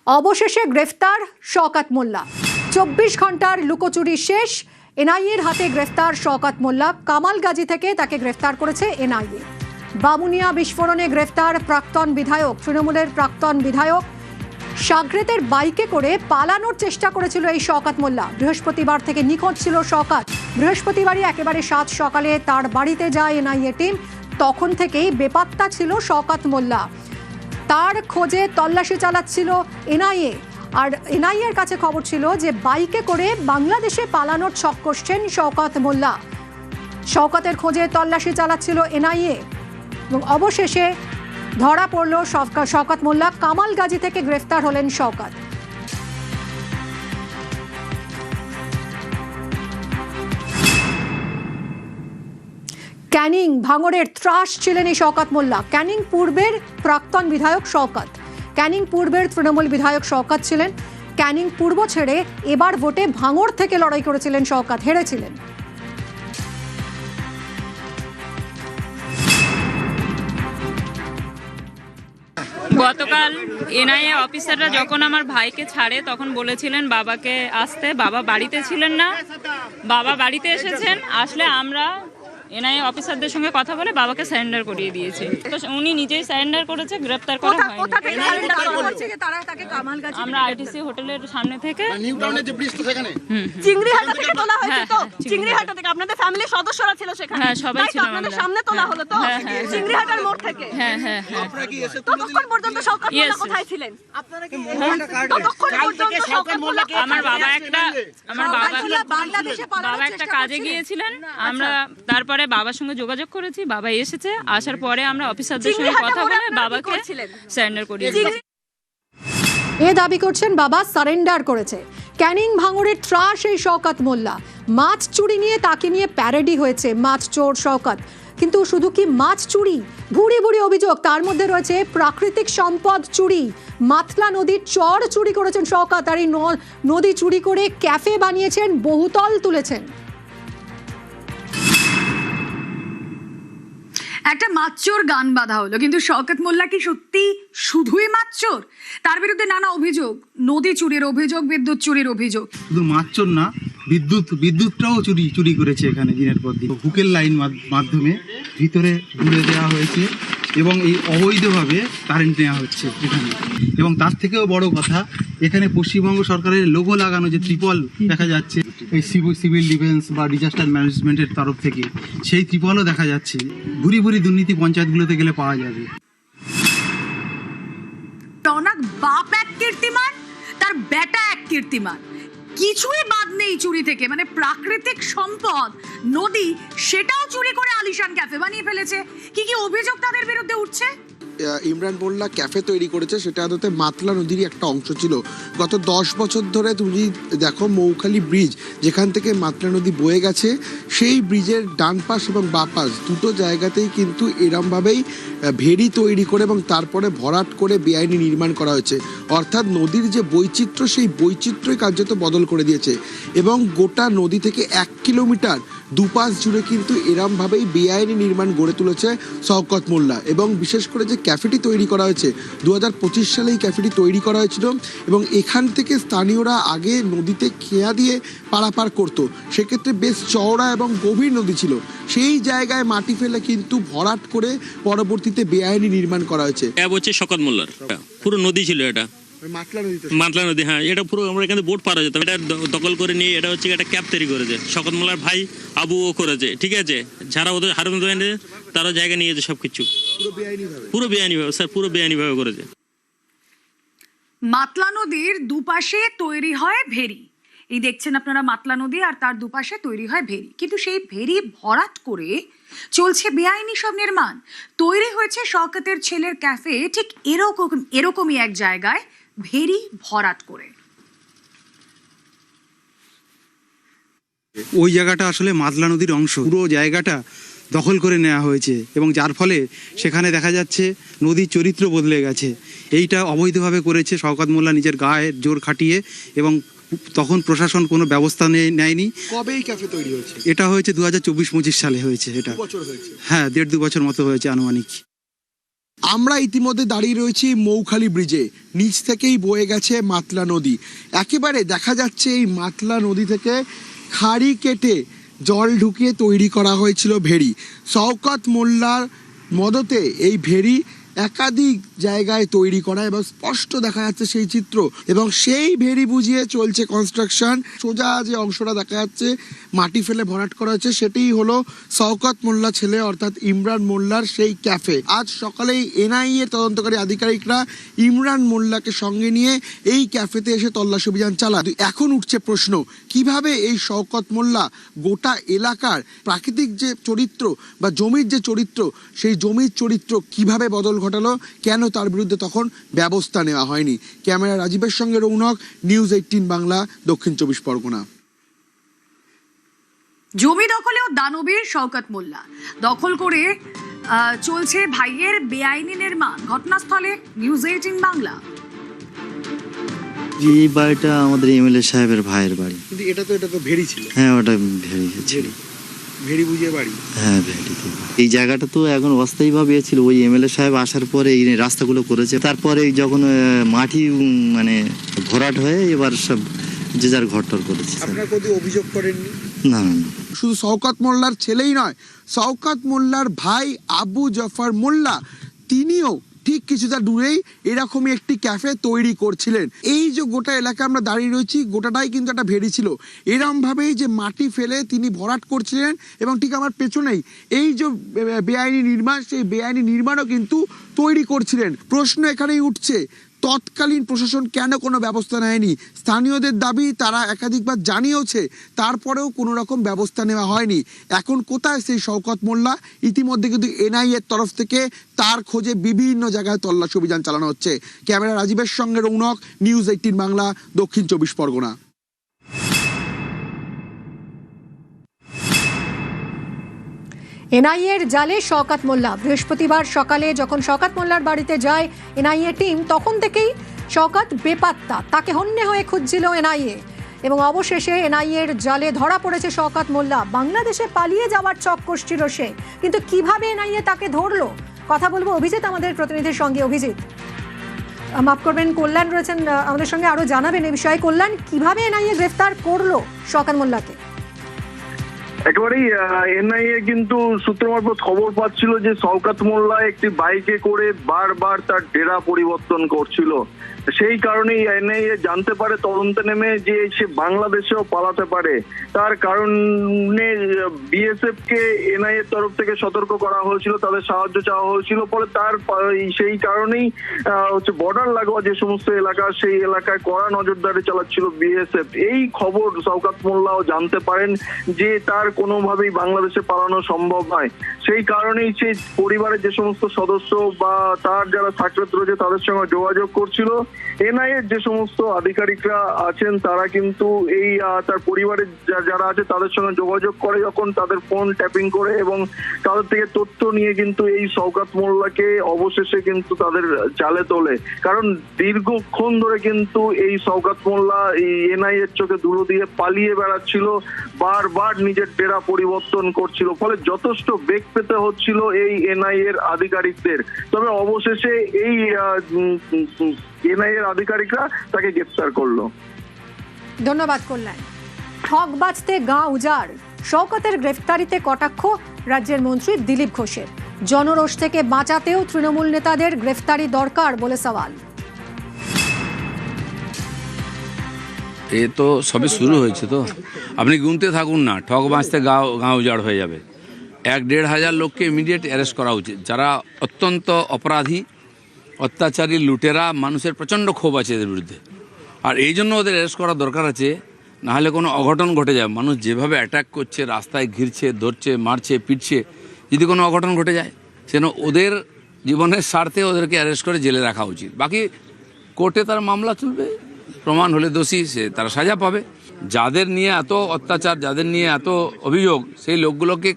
অবশেষে গ্রেফতার শওকত মোল্লা। 24 ঘন্টার লুকোচুরি শেষ। এনআইএর হাতে গ্রেফতার শওকত মোল্লা। কামালগাজী থেকে তাকে গ্রেফতার করেছে এনআইএ। বামুনিয়া বিস্ফোরণে গ্রেফতার প্রাক্তন বিধায়ক, তৃণমূলের প্রাক্তন বিধায়ক। সাগরেতের বাইকে করে পালানোর চেষ্টা করেছিল এই শওকত মোল্লা। বৃহস্পতিবার থেকে নিখোঁজ ছিল শওকত। বৃহস্পতিবারই একেবারে 7 সকালে তার বাড়িতে যায় এনআইএ টিম। তখন থেকেই বেপাত্তা ছিল শওকত মোল্লা। তার খোঁজে তল্লাশি চালাচ্ছিল এনআইএ। আর এনআইএর কাছে খবর ছিল যে বাইকে করে বাংলাদেশে পালানোর ছক কষছেন শওকত মোল্লা। শওকতের খোঁজে তল্লাশি চালাচ্ছিল এনআইএ এবং অবশেষে ধরা পড়ল শওকত মোল্লা। কামালগাজী থেকে গ্রেফতার হলেন শওকত। ক্যানিং ভাঙড়ের ত্রাস ছিলেন এই শওকত মোল্লা। ক্যানিং পূর্বের প্রাক্তন বিধায়ক শওকত, ক্যানিং পূর্বের তৃণমূল বিধায়ক শওকত ছিলেন। ক্যানিং পূর্ব ছেড়ে এবার ভোটে ভাঙড় থেকে লড়াই করেছিলেন শওকত, হেরেছিলেন। গতকাল এনআইএ অফিসাররা যখন আমার ভাইকে ছাড়ে তখন বলেছিলেন বাবাকে আসতে। বাবা বাড়িতে ছিলেন না, বাবা বাড়িতে এসেছেন। আসলে আমরা এনআইএ অফিসারদের সঙ্গে কথা বলে বাবাকে সারেন্ডার করিয়ে দিয়েছি। তো উনি নিজেই সারেন্ডার করেছে, গ্রেফতার করা হয়নি। আমরা আইটিসি হোটেলের সামনে থেকে চিংড়িহাটা থেকে তোলা হয়েছে। তো চিংড়িহাটা থেকে আপনাদের ফ্যামিলির সদস্যরা ছিল সেখানে? হ্যাঁ, সবাই ছিল। আপনাদের সামনে তোলা হলো তো চিংড়িহাটার মোড় থেকে? হ্যাঁ হ্যাঁ হ্যাঁ। ততক্ষণ পর্যন্ত শওকত মোল্লা কোথায় ছিলেন? আমার বাবা একটা কাজে গিয়েছিলেন। আমরা তারপরে বাবার সঙ্গে যোগাযোগ করেছি, বাবা এসেছে। আসার পরে আমরা অফিসারদের সঙ্গে কথা বলে বাবাকে সারেন্ডার করিয়ে দিয়েছি। এ দাবি করছেন বাবা সারেন্ডার করেছে। ক্যানিং ভাঙড়ের ত্রাস এই শওকত মোল্লা। মাছ চুরি নিয়ে তাকে নিয়ে প্যারেডি হয়েছে, মাছ চোর শওকত। কিন্তু শুধু কি মাছ চুরি, ভুরি ভুরি অভিযোগ। তার মধ্যে রয়েছে প্রাকৃতিক সম্পদ চুরি। মাতলা নদীর চর চুরি করেছেন শওকত। আর এই নদী চুরি করে ক্যাফে বানিয়েছেন, বহুতল তুলেছেন। একটা মাতচোর গান বাঁধা হলো, কিন্তু শওকত মোল্লা কি সত্যি শুধুই মাতচোর? তার বিরুদ্ধে নানা অভিযোগ, নদী চুরির অভিযোগ, বিদ্যুৎ চুরির অভিযোগ। শুধু মাতচোর না, বিদ্যুৎটাও চুরি করেছে এখানে দিনের পর দিন। হুকের লাইন মাধ্যমে ভিতরে ঘুরে দেওয়া হয়েছে এবং এই অবৈধভাবে কারেন্ট নেওয়া হচ্ছে এখানে। এবং তার থেকেও বড় কথা, এখানে পশ্চিমবঙ্গ সরকারের লোগো লাগানো যে ত্রিপল দেখা যাচ্ছে এই সিভিল ডিফেন্স বা ডিজাস্টার ম্যানেজমেন্টের তরফ থেকে, সেই ত্রিপলও দেখা যাচ্ছে। ভুরি ভুরি দুর্নীতি পঞ্চায়েতগুলোতে গেলে পাওয়া যাবে। টনাক বাপ এক কীর্তিমান, তার বেটা এক কীর্তিমান। কিছুই বাদ নেই চুরি থেকে। মানে প্রাকৃতিক সম্পদ নদী, সেটাও চুরি করে আলিশান ক্যাফে বানিয়ে ফেলেছে। কি কি অভিযোগ তাদের বিরুদ্ধে উঠছে? ইমরান মোল্লা ক্যাফে তৈরি করেছে, সেটা আদতে মাতলা নদীরই একটা অংশ ছিল। গত 10 বছর ধরে তুমি দেখো মৌখালি ব্রিজ, যেখান থেকে মাতলা নদী বয়ে গেছে, সেই ব্রিজের ডান পাশ এবং বাঁ পাশ দুটো জায়গাতেই কিন্তু এরমভাবেই ভেড়ি তৈরি করে এবং তারপরে ভরাট করে বেআইনি নির্মাণ করা হয়েছে। অর্থাৎ নদীর যে বৈচিত্র্য, সেই বৈচিত্র্যই কার্যত বদল করে দিয়েছে। এবং গোটা নদী থেকে 1 কিলোমিটার দুপাশ জুড়ে কিন্তু এরমভাবেই বেআইনি নির্মাণ গড়ে তুলেছে শওকত মোল্লা। এবং বিশেষ করে যে ক্যাফেটি তৈরি করা হয়েছে, 2025 সালে এই ক্যাফেটি তৈরি করা হয়েছিল এবং এখান থেকে স্থানীয়রা আগে নদীতে খেয়া দিয়ে পারাপার করতো। সেক্ষেত্রে বেশ চওড়া এবং গভীর নদী ছিল। সেই জায়গায় মাটি ফেলে কিন্তু ভরাট করে পরবর্তীতে বেআইনি নির্মাণ করা হয়েছে। হচ্ছে শওকত মোল্লার পুরো নদী ছিল, এটা মাতলা নদী। হ্যাঁ, এটা পুরো আমরা এখানে বোট পার হয়ে যেতাম। এটা দখল করে নিয়ে এটা হচ্ছে একটা ক্যাব তৈরি করেছে শওকত মোল্লার ভাই আবুও করেছে। ঠিক আছে, যারা ওদের হারুন তারা জায়গা নিয়েছে সবকিছু পুরো বেআইনিভাবে, স্যার পুরো বেআইনিভাবে করেছে। মাতলা নদীর দুপাশে তৈরি হয় ভেরি। এই দেখছেন আপনারা মাতলা নদী, আর তার দুপাশে তৈরি হয় ভেরি। কিন্তু সেই ভেরি ভরাট করে চলছে বেআইনি সব নির্মাণ। তৈরি হয়েছে শওকতের ছেলের ক্যাফে ঠিক এরকমই এক জায়গায়, ভেরি ভরাট করে। ওই জায়গাটা আসলে মাতলা নদীর অংশ। পুরো জায়গাটা দখল করে নেওয়া হয়েছে এবং যার ফলে সেখানে দেখা যাচ্ছে নদীর চরিত্র বদলে গেছে। এইটা অবৈধভাবে করেছে শওকত মোল্লা নিজের গায়ের জোর খাটিয়ে, এবং তখন প্রশাসন কোনো ব্যবস্থা নেয়নি। কবে এই ক্যাফে তৈরি হয়েছে? এটা হয়েছে 2024-25 সালে হয়েছে। এটা হ্যাঁ, 1.5-2 বছর মতো হয়েছে আনুমানিক। আমরা ইতিমধ্যে দাঁড়িয়ে রয়েছি মৌখালি ব্রিজে, নিচ থেকেই বয়ে গেছে মাতলা নদী। একেবারে দেখা যাচ্ছে এই মাতলা নদী থেকে খাড়ি কেটে জল ঢুকিয়ে তৈরি করা হয়েছিল ভেড়ি। শওকত মোল্লার মদতে এই ভেড়ি একাধিক জায়গায় তৈরি করা এবং স্পষ্ট দেখা যাচ্ছে সেই চিত্র, এবং সেই ভেড়ি বুঝিয়ে চলছে কনস্ট্রাকশন। সোজা যে অংশটা দেখা যাচ্ছে মাটি ফেলে ভরাট করা হচ্ছে, সেটাই হলো শওকত মোল্লা ছেলে অর্থাৎ ইমরান মোল্লার সেই ক্যাফে। আজ সকালেই এনআইএ তদন্তকারী আধিকারিকরা ইমরান মোল্লাকে সঙ্গে নিয়ে এই ক্যাফেতে এসে তল্লাশি অভিযান চালায়। এখন উঠছে প্রশ্ন, কিভাবে এই শওকত মোল্লা গোটা এলাকার প্রাকৃতিক যে চরিত্র বা জমির যে চরিত্র, সেই জমির চরিত্র কিভাবে বদল ঘটালো, কেন তার বিরুদ্ধে তখন ব্যবস্থা নেওয়া হয়নি। ক্যামেরা রাজীবের সঙ্গে রৌনক, নিউজ 18 বাংলা, দক্ষিণ 24 পরগনা। জমি দখলেও দানবীর শওকত মোল্লা, দখল করে চলছে ভাইয়ের বেআইনি নির্মাণ। ঘটনাস্থলে নিউজ 18 বাংলা। এই বাড়িটা আমাদের এমএলএ সাহেবের ভাইয়ের বাড়ি। কিন্তু এটা তো ভেড়ি ছিল। হ্যাঁ, ওটা ভেড়ি ছিল। ভেড়ি বুঝিয়ে বাড়ি। হ্যাঁ, ভেড়ি। এই জায়গাটা তো এখন অস্থায়ীভাবে ছিল, ওই এমএলএ সাহেব আসার পরে এই রাস্তাগুলো করেছে। তারপরে যখন মাটি মানে ভরাট হয়ে এবার সব যে যার ঘরটর করেছে। আপনারা কত অভিযোগ করেননি? না না না। শুধু শওকত মোল্লার ছেলেই নয়, শওকত মোল্লার ভাই আবু জাফর মোল্লা তিনিও ঠিক কিছুটা দূরেই এরকমই একটি ক্যাফে তৈরি করছিলেন। এই যে গোটা এলাকা আমরা দাঁড়িয়ে রয়েছি, গোটাটাই কিন্তু একটা ভেড়ি ছিল। এরমভাবেই যে মাটি ফেলে তিনি ভরাট করছিলেন, এবং ঠিক আমার পেছনেই এই যে বেআইনি নির্মাণ, সেই বেআইনি নির্মাণও কিন্তু তৈরি করছিলেন। প্রশ্ন এখানেই উঠছে, তৎকালীন প্রশাসন কেন কোনো ব্যবস্থা নেয়নি? স্থানীয়দের দাবি তারা একাধিকবার জানিয়েছে, তারপরেও কোনো রকম ব্যবস্থা নেওয়া হয়নি। এখন কোথায় সেই শওকত মোল্লা? ইতিমধ্যে কিন্তু এনআইএর তরফ থেকে তার খোঁজে বিভিন্ন জায়গায় তল্লাশি অভিযান চালানো হচ্ছে। ক্যামেরা রাজীবের সঙ্গে রৌনক, নিউজ 18 বাংলা, দক্ষিণ 24 পরগনা। এনআইএর জালে শওকত মোল্লা। বৃহস্পতিবার সকালে যখন শওকত মোল্লার বাড়িতে যায় এনআইএ টিম, তখন থেকেই শওকত বেপাত্তা। তাকে হন্যে হয়ে খুঁজছিল এনআইএ, এবং অবশেষে এনআইএর জালে ধরা পড়েছে শওকত মোল্লা। বাংলাদেশে পালিয়ে যাওয়ার চক কষছিল সে, কিন্তু কিভাবে এনআইএ তাকে ধরলো, কথা বলবো অভিজিৎ আমাদের প্রতিনিধির সঙ্গে। অভিজিৎ, মাফ করবেন, কল্যাণ রয়েছেন আমাদের সঙ্গে, আরো জানাবেন এই বিষয়ে। কল্যাণ, কিভাবে এনআইএ গ্রেফতার করলো শওকত মোল্লাকে? একেবারেই এনআইএ কিন্তু সূত্র মারফত খবর পাচ্ছিল যে শওকত মোল্লা একটি বাইকে করে বারবার তার ডেরা পরিবর্তন করছিল। সেই কারণেই এনআইএ জানতে পারে তদন্তে নেমে যে সে বাংলাদেশেও পালাতে পারে। তার কারণে বিএসএফ কে এনআইএর তরফ থেকে সতর্ক করা হয়েছিল, তাদের সাহায্য চাওয়া হয়েছিল। ফলে তার সেই কারণেই হচ্ছে বর্ডার লাগোয়া যে সমস্ত এলাকা, সেই এলাকায় কড়া নজরদারি চালাচ্ছিল বিএসএফ। এই খবর শওকত মোল্লাও জানতে পারেন যে তার কোনোভাবেই বাংলাদেশে পালানো সম্ভব নয়। সেই কারণেই সেই পরিবারের যে সমস্ত সদস্য বা তার যারা সাকরেত রয়েছে তাদের সঙ্গে যোগাযোগ করছিল। এনআইএর যে সমস্ত আধিকারিকরা আছেন তারা কিন্তু এই তার পরিবারের যারা আছে তাদের সঙ্গে যোগাযোগ করে, যখন তাদের ফোন ট্যাপিং করে এবং তাদের থেকে তথ্য নিয়ে কিন্তু এই শওকত মোল্লাকে অবশেষে কিন্তু তাদের জালে তোলে। কারণ দীর্ঘক্ষণ ধরে কিন্তু এই শওকত মোল্লা এই এনআইএর চোখে ধুলো দিয়ে পালিয়ে বেড়াচ্ছিল, বারবার নিজের ডেরা পরিবর্তন করছিল। ফলে যথেষ্ট বেগ পেতে হচ্ছিল এই এনআইএর আধিকারিকদের। তবে অবশেষে এই এনআইএর আধিকারিকরা তাকে গ্রেফতার করলো। ধন্যবাদ কল্যাণ। ঠক বাজতে গাঁ উজাড়, শওকতের গ্রেফতারিতে কটাক্ষ রাজ্যের মন্ত্রী দিলীপ ঘোষের। জনরোষ থেকে বাঁচাতেও তৃণমূল নেতাদের গ্রেফতারি দরকার বলে সওয়াল। এ তো সবে শুরু হয়েছে, তো আপনি গুনতে থাকুন না, ঠক বাঁচতে গাঁ উজাড় হয়ে যাবে। 1-1.5 হাজার লোককে ইমিডিয়েট অ্যারেস্ট করা উচিত, যারা অত্যন্ত অপরাধী, অত্যাচারী, লুটেরা। মানুষের প্রচণ্ড ক্ষোভ আছে এদের বিরুদ্ধে, আর এই জন্য ওদের অ্যারেস্ট করা দরকার আছে। নাহলে কোনো অঘটন ঘটে যায়। মানুষ যেভাবে অ্যাটাক করছে, রাস্তায় ঘিরছে, ধরছে, মারছে, পিটছে, যদি কোনো অঘটন ঘটে যায় সেজন্য ওদের জীবনের স্বার্থে ওদেরকে অ্যারেস্ট করে জেলে রাখা উচিত। বাকি কোর্টে তার মামলা চলবে, প্রমাণ হলে দোষী সে তারা সাজা পাবে। যাদের নিয়ে এত অত্যাচার, যাদের নিয়ে এত অভিযোগ, সেই লোকগুলোকে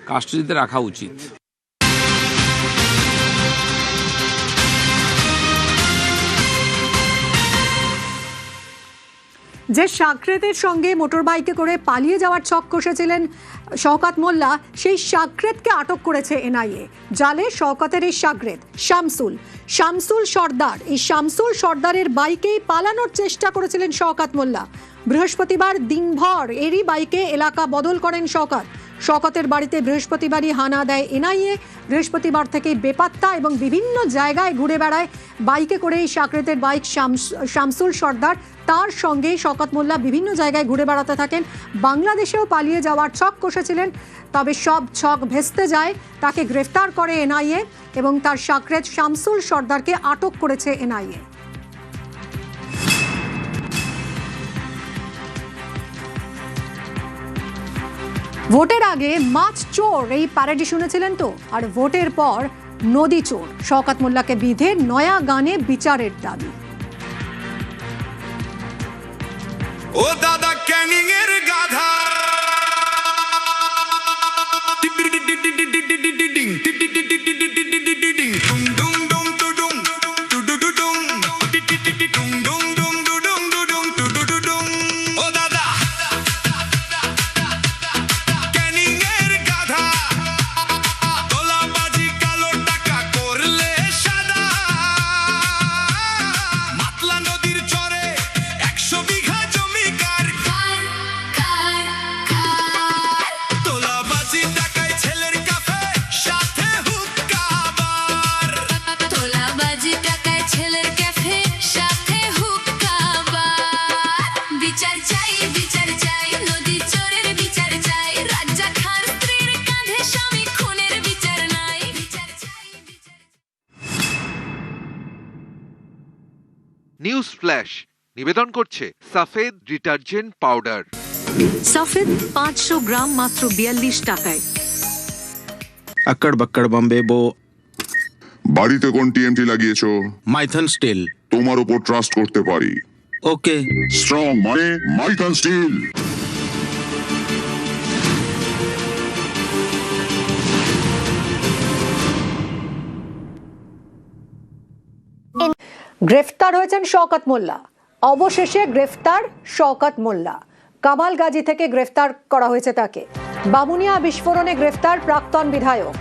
কাস্টডিতে রাখা উচিত। যে সাকরেতের সঙ্গে মোটরবাইকে করে পালিয়ে যাওয়ার ছক কষেছিলেন শওকত মোল্লা, সেই সাকরেতকে আটক করেছে এনআইএ। জালে শওকতের এই সাকরেত শামসুল সর্দার, এই শামসুল সর্দারের বাইকেই পালানোর চেষ্টা করেছিলেন শওকত মোল্লা। বৃহস্পতিবার দিনভর এরই বাইকে এলাকা বদল করেন শওকতের বাড়িতে বৃহস্পতিবারই হানা দেয় এনআইএ। বৃহস্পতিবার থেকে বেপাত্তা এবং বিভিন্ন জায়গায় ঘুরে বেড়ায় বাইকে করে এই সাকরেতের বাইক শামসুল সর্দার। তার সঙ্গে শওকত মোল্লা বিভিন্ন জায়গায় ঘুরে বেড়াতে থাকেন। বাংলাদেশেও পালিয়ে যাওয়ার ছক কষেছিলেন, তবে সব ছক ভেস্তে যায়। তাকে গ্রেফতার করে এনআইএ এবং তার সাকরেত শামসুল সর্দারকে আটক করেছে এনআইএ। ভোটের আগে মাছ চোর এই প্যারেডি শুনেছিলেন তো, আর ভোটের পর নদী চোর। শওকত মোল্লাকে বিধে নয়া গানে বিচারের দাবি। ও দাদা ক্যানিং এর গাধা, নিউজ ফ্ল্যাশ নিবেদন করছে সাফেদ ডিটারজেন্ট পাউডার। সাফেদ 500 গ্রাম মাত্র 42 টাকায়। আক্কড় বাক্কড় বম্বে বো। বাড়িতে কোন টিএমটি লাগিয়েছো? মাইথন স্টিল। তোমার উপর ট্রাস্ট করতে পারি। ওকে। স্ট্রং মানে মাইথন স্টিল। গ্রেফতার হয়েছেন শওকত মোল্লা। অবশেষে গ্রেফতার শওকত মোল্লা। কামালগাজী থেকে গ্রেফতার করা হয়েছে তাকে। বামুনিয়া বিস্ফোরণে গ্রেফতার প্রাক্তন বিধায়ক।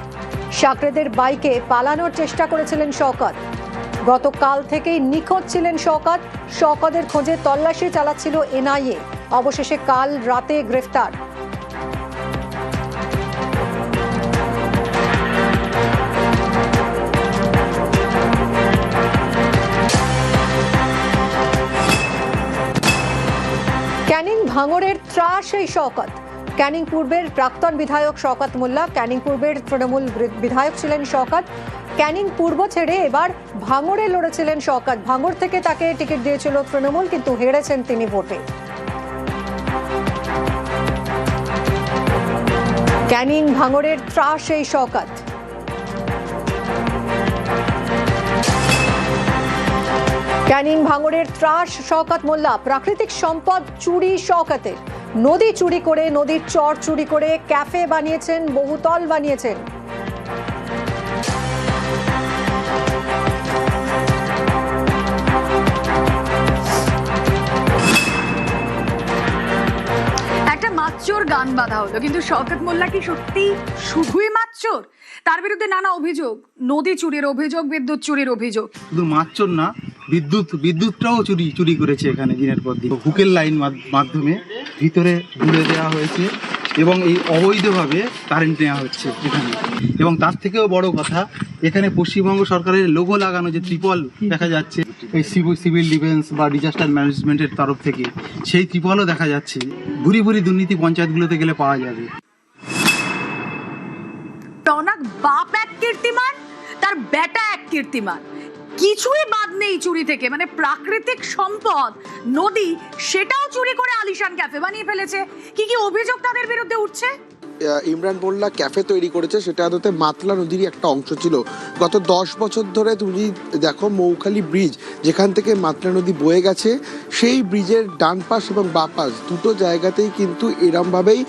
সাকরেদের বাইকে পালানোর চেষ্টা করেছিলেন শওকত। গতকাল থেকেই নিখোঁজ ছিলেন শওকত। শওকতের খোঁজে তল্লাশি চালাচ্ছিল এনআইএ। অবশেষে কাল রাতে গ্রেফতার। ক্যানিং ভাঙড়ের ত্রাস এই শওকত। ক্যানিং পূর্বের প্রাক্তন বিধায়ক শওকত মোল্লা। ক্যানিং পূর্বের তৃণমূল বিধায়ক ছিলেন শওকত। ক্যানিং পূর্ব ছেড়ে এবার ভাঙড়ে লড়েছিলেন শওকত। ভাঙড় থেকে তাকে টিকিট দিয়েছিল তৃণমূল, কিন্তু হেরেছেন তিনি ভোটে। ক্যানিং ভাঙড়ের ত্রাস এই শওকত। ক্যানিং ভাঙড়ের ত্রাস শওকত মোল্লা। প্রাকৃতিক সম্পদ চুরি শওকতের। নদী চুরি করে, নদীর চর চুরি করে ক্যাফে বানিয়েছেন, বহুতল বানিয়েছেন। একটা মাচ্চোর গান বাঁধা হলো, কিন্তু শওকত মোল্লা কি সত্যি শুধুই মাচ্চোর? তার বিরুদ্ধে নানা অভিযোগ, নদী চুরির অভিযোগ, বিদ্যুৎ চুরির অভিযোগ। শুধু মাত্র না, বিদ্যুৎটাও চুরি করেছে এখানে দিনের পর দিন। হুকের লাইন মাধ্যমে ভিতরে ঘুরে দেওয়া হয়েছে এবং এই অবৈধভাবে কারেন্ট নেওয়া হচ্ছে এখানে। এবং তার থেকেও বড় কথা, এখানে পশ্চিমবঙ্গ সরকারের লোগো লাগানো যে ত্রিপল দেখা যাচ্ছে এই সিভিল ডিফেন্স বা ডিজাস্টার ম্যানেজমেন্টের তরফ থেকে, সেই ত্রিপলও দেখা যাচ্ছে। ভুরি ভুরি দুর্নীতি পঞ্চায়েতগুলোতে গেলে পাওয়া যাবে। টনাক বাপ এক কীর্তিমান, তার বেটা এক কীর্তিমান। কিছুই বাদ নেই চুরি থেকে। মানে প্রাকৃতিক সম্পদ নদী, সেটাও চুরি করে আলিশান ক্যাফে বানিয়ে ফেলেছে। কি কি অভিযোগ তাদের বিরুদ্ধে উঠছে? ইমরান মোল্লা ক্যাফে তৈরি করেছে, সেটা আদতে মাতলা নদীরই একটা অংশ ছিল। গত 10 বছর ধরে তুমি দেখো মৌখালি ব্রিজ, যেখান থেকে মাতলা নদী বয়ে গেছে, সেই ব্রিজের ডান পাশ এবং বাঁ পাশ দুটো জায়গাতেই কিন্তু এরমভাবেই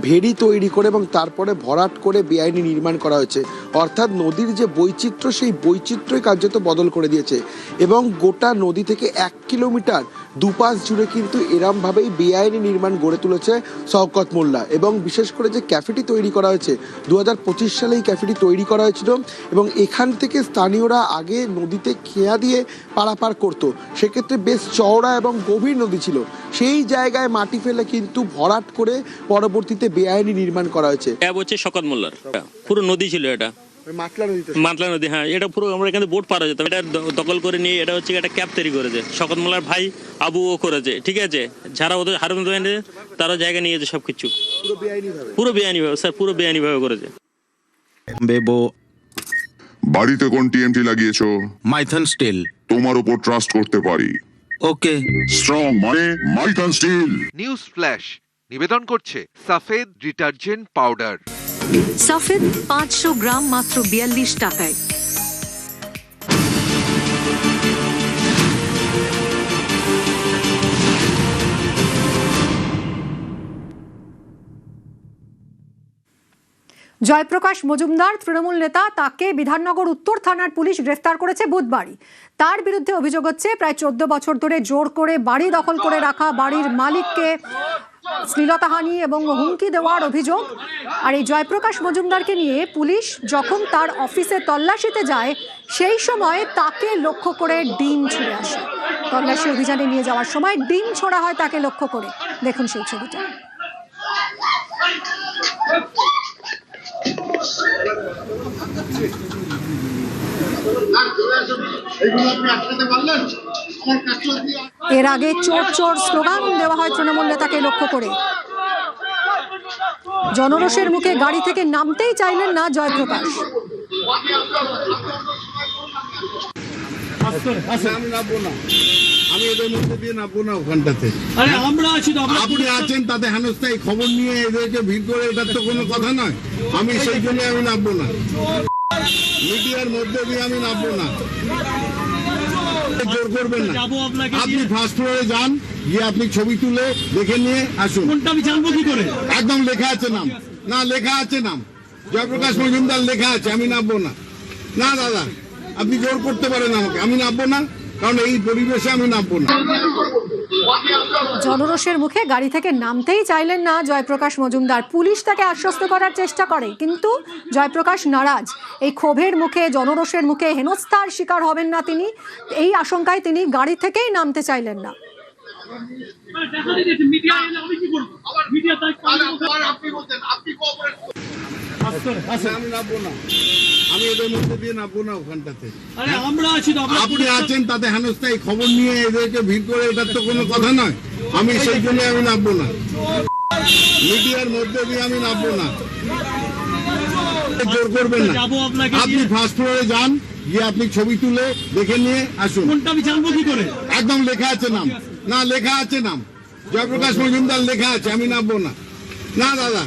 ভেড়ি তৈরি করে এবং তারপরে ভরাট করে বেআইনি নির্মাণ করা হয়েছে। অর্থাৎ নদীর যে বৈচিত্র্য, সেই বৈচিত্র্যই কার্যত বদল করে দিয়েছে। এবং গোটা নদী থেকে 1 কিলোমিটার দুপাশ জুড়ে কিন্তু এরমভাবেই বেআইনি নির্মাণ গড়ে তুলেছে শওকত মোল্লা। এবং বিশেষ করে যে ক্যাফেটি তৈরি করা হয়েছে 2025 সালে এই ক্যাফেটি তৈরি করা হয়েছিল এবং এখান থেকে স্থানীয়রা আগে নদীতে খেয়া দিয়ে পারাপার করত। সেক্ষেত্রে বেশ চওড়া এবং গভীর নদী ছিল, সেই জায়গায় মাটি ফেলে কিন্তু ভরাট করে পরবর্তীতে বেআইনি নির্মাণ করা হয়েছে। ক্যাব হচ্ছে শওকত মোল্লার, পুরো নদী ছিল এটা, মাতলা নদী। হ্যাঁ, এটা পুরো আমরা এখানে বোট পার হয়ে যেতাম। এটা দখল করে নিয়ে এটা হচ্ছে একটা ক্যাব তৈরি করেছে শওকত মোল্লার ভাই আবু ও করেছে, ঠিক আছে। যারা ওদের হারুন তারা জায়গা নিয়েছে সবকিছু পুরো বেআইনি ভাবে, স্যার পুরো বেআইনি ভাবে করেছে। বাড়িতে কোন টিএমটি লাগিয়েছো? মাইথন স্টিল। তোমার উপর ট্রাস্ট করতে পারি। ওকে। স্ট্রং মানে মাইথন স্টিল। নিউজ ফ্ল্যাশ নিবেদন করছে সাফেদ ডিটারজেন্ট পাউডার। সাফেদ 500 গ্রাম মাত্র 42 টাকায়। জয়প্রকাশ মজুমদার তৃণমূল নেতা, তাকে বিধাননগর উত্তর থানার পুলিশ গ্রেফতার করেছে বুধবারই। তার বিরুদ্ধে অভিযোগ হচ্ছে প্রায় 14 বছর ধরে জোর করে বাড়ি দখল করে রাখা, বাড়ির মালিককে শ্লীলতাহানি এবং হুমকি দেওয়ার অভিযোগ। আর এই জয়প্রকাশ মজুমদারকে নিয়ে পুলিশ যখন তার অফিসে তল্লাশিতে যায় সেই সময় তাকে লক্ষ্য করে ডিম ছুঁড়ে আসে। তল্লাশি অভিযানে নিয়ে যাওয়ার সময় ডিম ছোড়া হয় তাকে লক্ষ্য করে। দেখুন সেই ছবিটা। এর আগে চোর চোর স্লোগান দেওয়া হয় তৃণমূল নেতাকে লক্ষ্য করে। জনরোষের মুখে গাড়ি থেকে নামতেই চাইলেন না জয়প্রকাশ। আমি এদের মধ্যে দিয়ে নামবো না ওখানটাতে। আমরা আছি তো, আপনি আছেন তাতে হেনস্থায় খবর নিয়ে এদেরকে ভিড় করে, এটার তো কোনো কথা নয়। আমি সেই জন্য আমি নামবো না, মিডিয়ার মধ্যে দিয়ে আমি নামবো না। জোর করবেন না। আপনি ফার্স্ট ফ্লোরে যান, গিয়ে আপনি ছবি তুলে দেখে নিয়ে আসুন। আমি জানবো কি করে? একদম লেখা আছে নাম, না লেখা আছে নাম জয়প্রকাশ মজুমদার লেখা আছে। আমি নামবো না। না দাদা, আপনি জোর করতে পারেন আমাকে, আমি নামবো না, কারণ এই পরিবেশে আমি নামবো না। জনরোষের মুখে গাড়ি থেকে নামতেই চাইলেন না জয়প্রকাশ মজুমদার। পুলিশ তাকে আশ্বস্ত করার চেষ্টা করে, কিন্তু জয়প্রকাশ নারাজ। এই ক্ষোভের মুখে, জনরোষের মুখে হেনস্থার শিকার হবেন না তিনি, এই আশঙ্কায় তিনি গাড়ি থেকেই নামতে চাইলেন না। আমি নামবো না, আমি এদের মধ্যে দিয়ে নামবো না ওখানটাতে। আমরা আছি তো, আপনি আছেন তাতে হেনস্থায় খবর নিয়ে এদেরকে ভিড় করে, এটার তো কোনো কথা নয়। আমি সেই জন্য আমি নামবো না, মিডিয়ার মধ্যে দিয়ে আমি নামবো না। জোর করবেন না। আপনি ফার্স্ট ফ্লোরে যান, গিয়ে আপনি ছবি তুলে দেখে নিয়ে আসুন। আমি জানবো কি করে? একদম লেখা আছে নাম, না লেখা আছে নাম জয়প্রকাশ মজুমদার লেখা আছে। আমি নামবো না। না দাদা,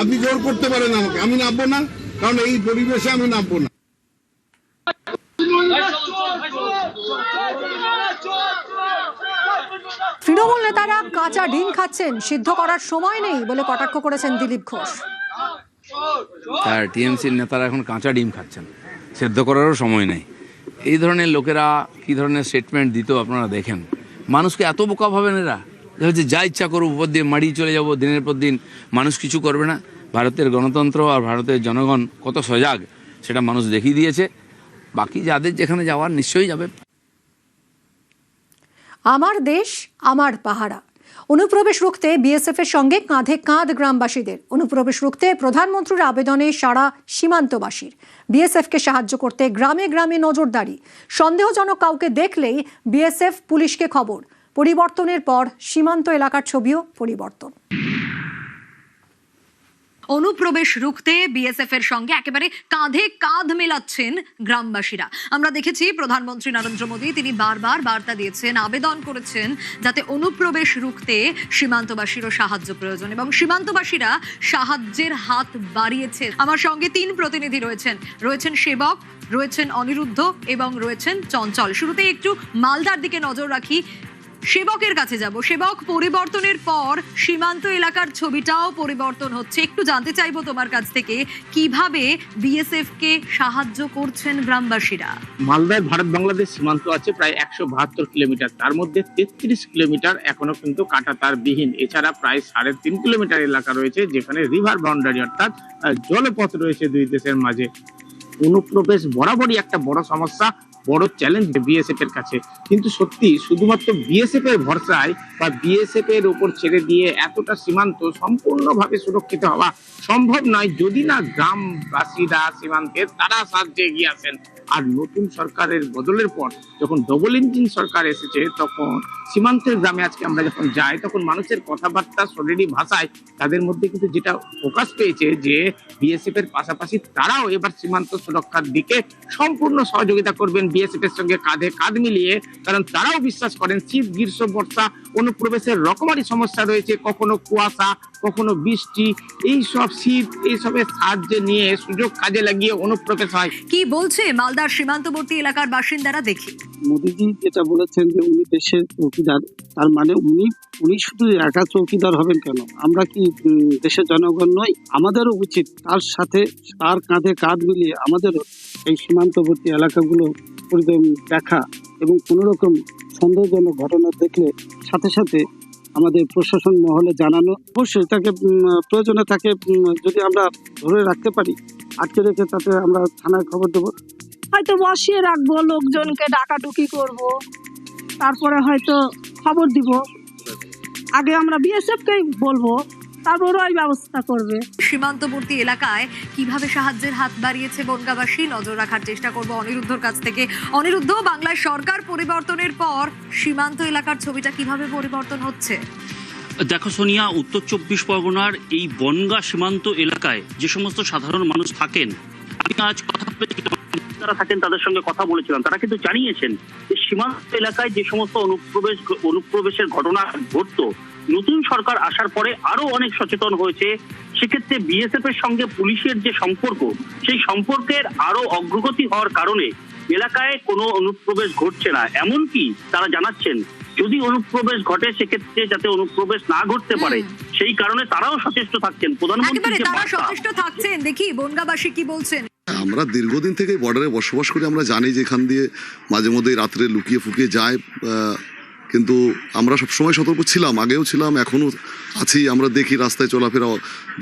আপনি জোর করতে পারেন আমাকে, আমি নামবো না, কারণ এই পরিবেশে আমি নামবো না। তৃণমূল নেতারা কাঁচা ডিম খাচ্ছেন, সিদ্ধ করার সময় নেই বলে কটাক্ষ করেছেন দিলীপ ঘোষ। তার টিএমসির নেতারা এখন কাঁচা ডিম খাচ্ছেন, সেদ্ধ করারও সময় নেই। এই ধরনের লোকেরা কী ধরনের স্টেটমেন্ট দিত আপনারা দেখেন। মানুষকে এত বোকা ভাবেন এরা, যে যা ইচ্ছা করুক উপর দিয়ে মারিয়ে চলে যাব, দিনের পর দিন মানুষ কিছু করবে না। ভারতের গণতন্ত্র আর ভারতের জনগণ কত সজাগ সেটা মানুষ দেখিয়ে দিয়েছে। বাকি যাদের যেখানে যাওয়ার নিশ্চয়ই যাবে। আমার দেশ আমার পাহারা। অনুপ্রবেশ রুখতে বিএসএফ এর সঙ্গে কাঁধে কাঁধ গ্রামবাসীদের। অনুপ্রবেশ রুখতে প্রধানমন্ত্রীর আবেদনে সাড়া সীমান্তবাসীর। বিএসএফকে সাহায্য করতে গ্রামে গ্রামে নজরদারি। সন্দেহজনক কাউকে দেখলেই বিএসএফ পুলিশকে খবর। পরিবর্তনের পর সীমান্ত এলাকার ছবিও পরিবর্তন। অনুপ্রবেশ রুখতে বিএসএফ এর সঙ্গে একেবারে কাঁধে কাঁধ মেলাচ্ছেন গ্রামবাসীরা। আমরা দেখেছি প্রধানমন্ত্রী নরেন্দ্র মোদী তিনি বারবার বার্তা দিয়েছেন, আবেদন করেছেন যাতে অনুপ্রবেশ রুখতে সীমান্তবাসীরও সাহায্য প্রয়োজন, এবং সীমান্তবাসীরা সাহায্যের হাত বাড়িয়েছে। আমার সঙ্গে 3 প্রতিনিধি রয়েছেন সেবক, রয়েছেন অনিরুদ্ধ এবং রয়েছেন চঞ্চল। শুরুতেই একটু মালদার দিকে নজর রাখি। সেবকের কাছে যাব। সেবক, পরিবর্তনের পর সীমান্ত এলাকার ছবিটাও পরিবর্তন হচ্ছে। একটু জানতে চাইবো তোমার কাছ থেকে, কিভাবে বিএসএফ কে সাহায্য করছেন গ্রামবাসীরা? মালদায় ভারত বাংলাদেশ সীমান্ত আছে প্রায় 172 কিলোমিটার, তার মধ্যে 33 কিলোমিটার এখনো কিন্তু কাঁটাতার বিহীন। এছাড়া প্রায় 3.5 কিলোমিটার এলাকা রয়েছে যেখানে রিভার বাউন্ডারি অর্থাৎ জলপথ রয়েছে দুই দেশের মাঝে। অনুপ্রবেশ বরাবরই একটা বড় সমস্যা, বড় চ্যালেঞ্জ বিএসএফ এর কাছে। কিন্তু সত্যি শুধুমাত্র বিএসএফ এর ভরসায় বা বিএসএফ এর উপর ছেড়ে দিয়ে এতটা সীমান্ত সম্পূর্ণভাবে সুরক্ষিত হওয়া সম্ভব নয় যদি না গ্রামবাসীরা সীমান্তে তারা সাহায্যে এগিয়ে আসেন। আর নতুন সরকারের বদলের পর যখন ডবল ইঞ্জিন সরকার এসেছে তখন সীমান্তের গ্রামে আজকে আমরা যখন যাই তখন মানুষের কথাবার্তা, শরীরী ভাষায় তাদের মধ্যে কিন্তু যেটা প্রকাশ পেয়েছে যে বিএসএফ এর পাশাপাশি তারাও এবার সীমান্ত সুরক্ষার দিকে সম্পূর্ণ সহযোগিতা করবেন বিএসএফ এর সঙ্গে কাঁধে কাঁধ মিলিয়ে। কারণ তারাও বিশ্বাস করেন শীত, গ্রীষ্ম, বর্ষা অনুপ্রবেশের রকমারি সমস্যা রয়েছে, কখনো কুয়াশা, কখনো বৃষ্টি, এই সব শীত এইসবের সাহায্য নিয়ে সুযোগ কাজে লাগিয়ে অনুপ্রবেশ হয়। কি বলছে মালদার সীমান্তবর্তী এলাকার বাসিন্দারা, দেখি। মোদিজি যেটা বলেছেন যে উনি দেশের চৌকিদার, তার মানে উনি শুধু একা চৌকিদার হবেন কেন? আমরা কি দেশের জনগণ নই? আমাদেরও উচিত তার সাথে তার কাঁধে কাঁধ মিলিয়ে আমাদেরও এই সীমান্তবর্তী এলাকাগুলো দেখা এবং কোনো রকম সন্দেহজনক ঘটনা দেখলে সাথে সাথে আমাদের প্রশাসন মহলে জানানো। অবশ্যই তাকে প্রয়োজনে তাকে যদি আমরা ধরে রাখতে পারি, আটকে রেখে তাতে আমরা থানায় খবর দেবো, হয়তো বসিয়ে রাখবো, লোকজনকে ডাকাডুকি করব, তারপরে হয়তো খবর দিব। আগে আমরা বিএসএফ কেই বলবো, তারপর ওরাই ব্যবস্থা করবে। সীমান্তবর্তী এলাকায় কিভাবে সাহায্যের হাত বাড়িয়েছে বনগাঁবাসী, নজর রাখার চেষ্টা করব অনিরুদ্ধর কাছ থেকে। অনিরুদ্ধ, বাংলায় সরকার পরিবর্তনের পর সীমান্ত এলাকার ছবিটা কিভাবে পরিবর্তন হচ্ছে? দেখো সোনিয়া, উত্তর 24 পরগনার এই বনগাঁ সীমান্ত এলাকায় যে সমস্ত সাধারণ মানুষ থাকেন, আমি আজ কথা বলেছিলাম, যারা থাকেন তাদের সঙ্গে কথা বলেছিলাম, তারা কিন্তু জানিয়েছেন যে সীমান্ত এলাকায় যে সমস্ত অনুপ্রবেশের ঘটনা ঘটতো, নতুন সরকার আসার পরে আরো অনেক সচেতন হয়েছে। সেক্ষেত্রে বিএসএফ এর সঙ্গে পুলিশের যে সম্পর্ক, সেই সম্পর্কের আরো অগ্রগতি হওয়ার কারণে এলাকায় কোনো অনুপ্রবেশ ঘটছে না। এমনকি তারা জানাচ্ছেন যদি অনুপ্রবেশ ঘটে সেক্ষেত্রে যাতে অনুপ্রবেশ না ঘটতে পারে সেই কারণে তারাও সচেষ্ট থাকছেন। প্রধানমন্ত্রী তারা সচেষ্ট থাকছেন, দেখি বনগাঁবাসী কি বলছেন। আমরা দীর্ঘদিন থেকে বর্ডারে বসবাস করি, আমরা জানি যে এখান দিয়ে মাঝে মধ্যে রাত্রে লুকিয়ে ফুকিয়ে যায়, কিন্তু আমরা সবসময় সতর্ক ছিলাম, আগেও ছিলাম, এখনও আছি। আমরা দেখি রাস্তায় চলাফেরা,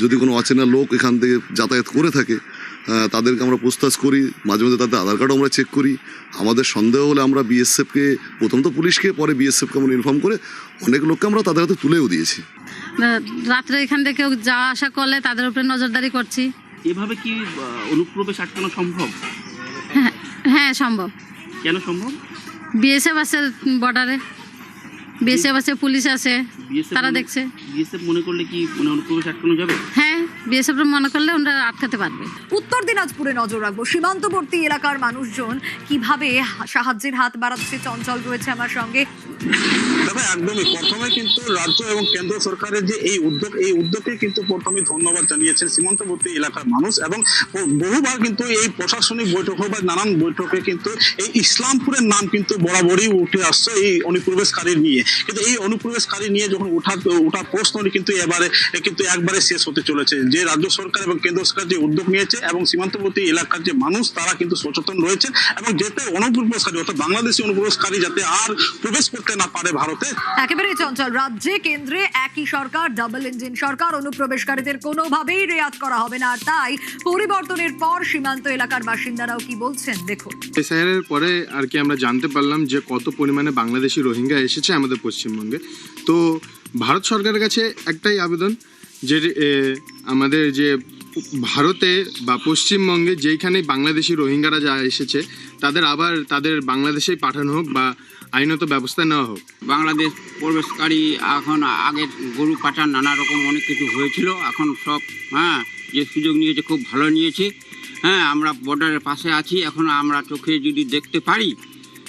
যদি কোনো অচেনা লোক এখান থেকে যাতায়াত করে থাকে তাদেরকে আমরা পুছতাছ করি, মাঝে মধ্যে তাদের আধার কার্ডও আমরা চেক করি। আমাদের সন্দেহ হলে আমরা বিএসএফকে, প্রথম তো পুলিশকে, পরে বিএসএফকে আমরা ইনফর্ম করে অনেক লোককে আমরা তাদের হাতে তুলেও দিয়েছি। রাত্রে এখান থেকে কেউ যাওয়া আসা করলে তাদের উপরে নজরদারি করছি। এভাবে কি অনুপ্রবেশ আটকানো সম্ভব? হ্যাঁ সম্ভব। কেন সম্ভব? বিএসএফ আছে বর্ডারে, বিএসএফ আছে, পুলিশ আছে, তারা দেখছে। বিএসএফ মনে করলে কি অনুপ্রবেশ আটকানো যাবে? হ্যাঁ, বিএসএফ মনে করলে ওনারা আটকাতে পারবে। উত্তর দিনাজপুরে নজর রাখবো, সীমান্তবর্তী এলাকার মানুষজন কিভাবে সাহায্যের হাত বাড়াচ্ছে। চঞ্চল রয়েছে আমার সঙ্গে। দেখো, একদমই প্রথমে কিন্তু রাজ্য এবং কেন্দ্র সরকারের যে এই উদ্যোগে কিন্তু প্রথমে ধন্যবাদ জানিয়েছেন সীমান্তবর্তী এলাকার মানুষ। এবং বহুবার কিন্তু এই প্রশাসনিক বৈঠক বা নানান বৈঠকে কিন্তু এই ইসলামপুরের নাম কিন্তু বরাবরই উঠে আসছে এই অনুপ্রবেশকারী নিয়ে। কিন্তু এই অনুপ্রবেশকারী নিয়ে যখন ওঠার প্রশ্নটি কিন্তু একবারে শেষ হতে চলেছে। যে রাজ্য সরকার এবং কেন্দ্র সরকার যে উদ্যোগ নিয়েছে এবং সীমান্তবর্তী এলাকার যে মানুষ তারা কিন্তু সচেতন রয়েছে এবং যাতে অনুপ্রবেশকারী অর্থাৎ বাংলাদেশি অনুপ্রবেশকারী যাতে আর প্রবেশ করতে না পারে ভারতে। একেবারে চঞ্চল, রাজ্যে কেন্দ্রে একই সরকার, ডাবল ইঞ্জিন সরকার, অনুপ্রবেশকারীদের কোনোভাবেই রেয়াত করা হবে না। আর তাই পরিবর্তনের পর সীমান্ত এলাকার বাসিন্দারাও কি বলছেন দেখুন। এসআইআর পরে আর কি আমরা জানতে পারলাম যে কত পরিমাণে বাংলাদেশি রোহিঙ্গা এসেছে আমাদের পশ্চিমবঙ্গে। তো ভারত সরকারের কাছে একটাই আবেদন যে আমাদের যে ভারতে বা পশ্চিমবঙ্গে যেইখানে বাংলাদেশি রোহিঙ্গারা যা এসেছে তাদের আবার তাদের বাংলাদেশেই পাঠানো হোক বা আইনত ব্যবস্থা নেওয়া হোক। বাংলাদেশ প্রবেশকারী এখন আগে গরু পাচার নানা রকম অনেক কিছু হয়েছিল, এখন সব যে সুযোগ নিয়েছে খুব ভালো নিয়েছে। আমরা বর্ডারের পাশে আছি, এখন আমরা চোখে যদি দেখতে পারি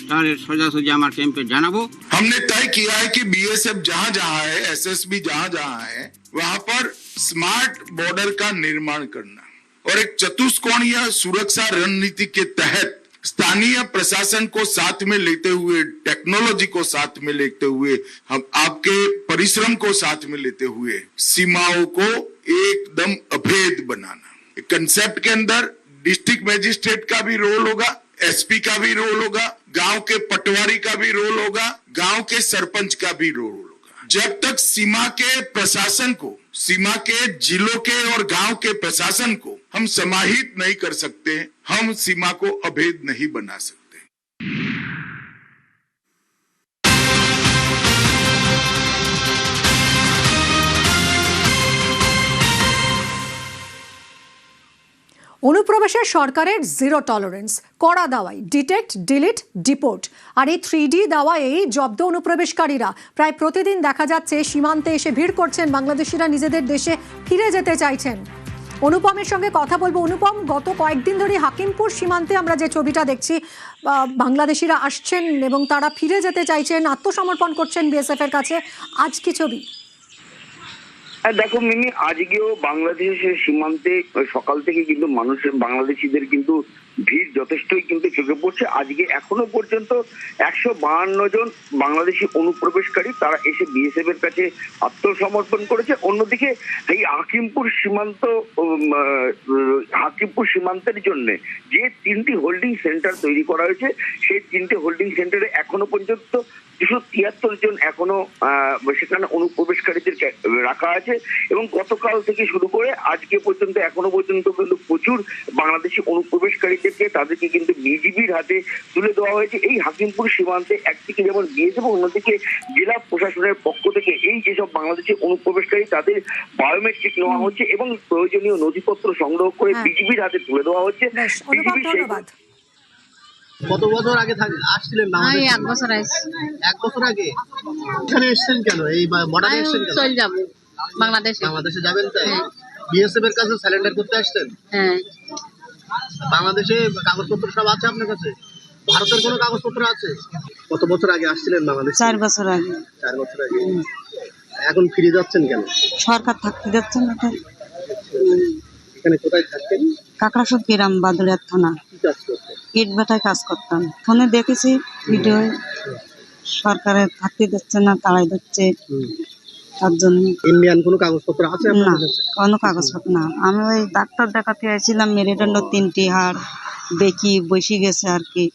তাহলে সোজাসুজি আমার ক্যাম্পে জানাবো। हमने तय किया है कि बीएसएफ जहां जहां है, एसएसबी जहां जहां है, वहां पर स्मार्ट बॉर्डर का निर्माण करना और एक चतुष्कोणीय सुरक्षा रणनीति के तहत स्थानीय प्रशासन को साथ में लेते हुए, टेक्नोलॉजी को साथ में लेते हुए, हम आपके परिश्रम को साथ में लेते हुए सीमाओं को एकदम अभेद बनाना। कंसेप्ट के अंदर डिस्ट्रिक्ट मजिस्ट्रेट का भी रोल होगा, एसपी का भी रोल होगा, गांव के पटवारी का भी रोल होगा, गांव के सरपंच का भी रोल होगा। जब तक सीमा के प्रशासन को, सीमा के जिलों के और गांव के प्रशासन को हम समाहित नहीं कर सकते, हम सीमा को अभेद नहीं बना सकते। অনুপ্রবেশের সরকারের জিরো টলারেন্স, কড়া দাওয়াই, ডিটেক্ট, ডিলিট, ডিপোর্ট আর এই 3D দাওয়াই জব্দ অনুপ্রবেশকারীরা প্রায় প্রতিদিন দেখা যাচ্ছে সীমান্তে এসে ভিড় করছেন। বাংলাদেশিরা নিজেদের দেশে ফিরে যেতে চাইছেন। অনুপমের সঙ্গে কথা বলবো। অনুপম, গত কয়েকদিন ধরে হাকিমপুর সীমান্তে আমরা যে ছবিটা দেখছি, বাংলাদেশিরা আসছেন এবং তারা ফিরে যেতে চাইছেন, আত্মসমর্পণ করছেন বিএসএফ এর কাছে। আজ কি ছবি? দেখো মিমি, আজকেও বাংলাদেশের সীমান্তে সকাল থেকে কিন্তু মানুষের, বাংলাদেশিদের কিন্তু ভিড় যথেষ্টই কিন্তু চোখে পড়ছে। আজকে এখনো পর্যন্ত 152 জন বাংলাদেশি অনুপ্রবেশকারী তারা এসে বিএসএফ এর কাছে আত্মসমর্পণ করেছে। অন্যদিকে এই হাকিমপুর সীমান্তের জন্য যে 3টি হোল্ডিং সেন্টার তৈরি করা হয়েছে, সেই 3টে হোল্ডিং সেন্টারে এখনো পর্যন্ত 273 জন এখনো সেখানে অনুপ্রবেশকারীদের রাখা আছে এবং গতকাল থেকে শুরু করে আজকে পর্যন্ত এখনো পর্যন্ত কিন্তু প্রচুর বাংলাদেশি অনুপ্রবেশকারীদেরকে তাদেরকে কিন্তু বিজিবির হাতে তুলে দেওয়া হয়েছে। এই হাকিমপুর সীমান্তে একদিকে যেমন বিএসএফ, অন্যদিকে জেলা প্রশাসনের পক্ষ থেকে এই যেসব বাংলাদেশি অনুপ্রবেশকারী তাদের বায়োমেট্রিক নেওয়া হচ্ছে এবং প্রয়োজনীয় নথিপত্র সংগ্রহ করে বিজিবির হাতে তুলে দেওয়া হচ্ছে। কত বছর আগে আসছিলেন বাংলাদেশে? 1 বছর আইছি। 1 বছর আগে এখানে এসেছেন কেন? এই বর্ডারে এসেছেন কেন? চল যাব বাংলাদেশে। বাংলাদেশে যাবেন তাই? বিএসএফ এর কাছে সারেন্ডার করতে আসছেন? হ্যাঁ। বাংলাদেশে কাগজপত্র সব আছে আপনার কাছে? ভারতের কোনো কাগজপত্র আছে? কত বছর আগে আসছিলেন বাংলাদেশে? 4 বছর আগে। 4 বছর আগে। এখন ফিরে যাচ্ছেন কেন? সরকার থাকতে যাচ্ছে না তো। এখানে কোথায় থাকতেন? কাকড়াসুর গ্রাম, বাদুড়িয়া থানা। কি কাজ করতেন? ইট ভাটায় কাজ করতাম। ফোনে দেখেছি ভিডিও, সরকারের থাকতে দিচ্ছে না, তাড়াই দিচ্ছে, তার জন্য। ইন্ডিয়ান কোনো কাগজপত্র আছে আপনার কাছে? কোনো কাগজপত্র না। আমি ওই ডাক্তার দেখাতে আসছিলাম, মেরুদণ্ড 3টি হাড় দেখি বসে গেছে আর কি।